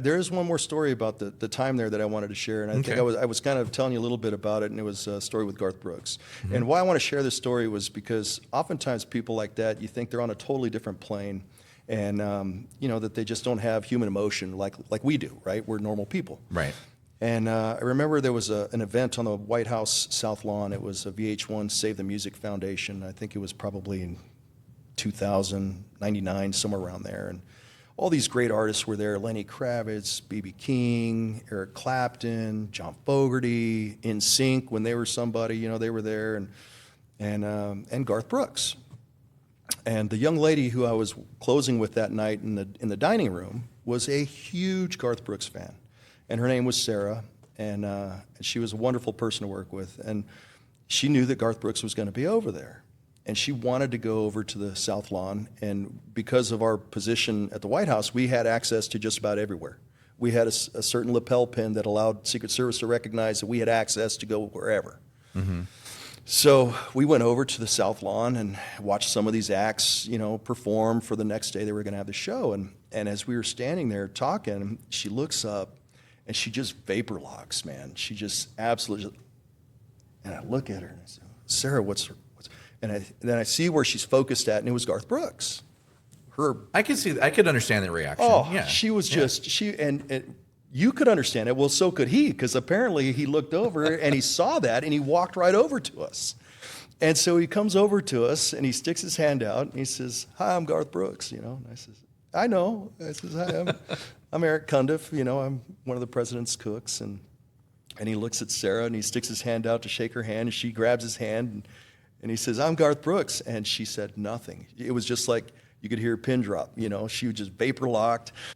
There is one more story about the time there that I wanted to share, and I think I was kind of telling you a little bit about it, and it was a story with Garth Brooks. And why I want to share this story was because oftentimes people like that, you think they're on a totally different plane, and you know, that they just don't have human emotion like we do, right? We're normal people. Right. And I remember there was an event on the White House South Lawn. It was a VH1 Save the Music Foundation. I think it was probably in 2000, 99, somewhere around there. And all these great artists were there: Lenny Kravitz, B.B. King, Eric Clapton, John Fogerty, In Sync when they were somebody, you know, they were there, and Garth Brooks. And the young lady who I was closing with that night in the dining room was a huge Garth Brooks fan, and her name was Sarah, and she was a wonderful person to work with, and she knew that Garth Brooks was going to be over there. And she wanted to go over to the South Lawn, and because of our position at the White House, we had access to just about everywhere. We had a certain lapel pin that allowed Secret Service to recognize that we had access to go wherever. So we went over to the South Lawn and watched some of these acts, you know, perform for the next day they were going to have the show. And as we were standing there talking, she looks up and she just vapor locks, man. She just absolutely, and I look at her and I say, Sarah, and then I see where she's focused at, and it was Garth Brooks. I could understand the reaction. Oh, yeah. she was just, and you could understand it. Well, so could he, because apparently he looked over and he saw that, and he walked right over to us. And so he comes over to us, and he sticks his hand out, and he says, "Hi, I'm Garth Brooks," you know. And I says, "I know." I says, "Hi, I'm Eric Cundieff, you know, I'm one of the president's cooks." And he looks at Sarah, and he sticks his hand out to shake her hand, and she grabs his hand, and he says, "I'm Garth Brooks." And she said nothing. It was just like you could hear a pin drop, you know. She was just vapor locked.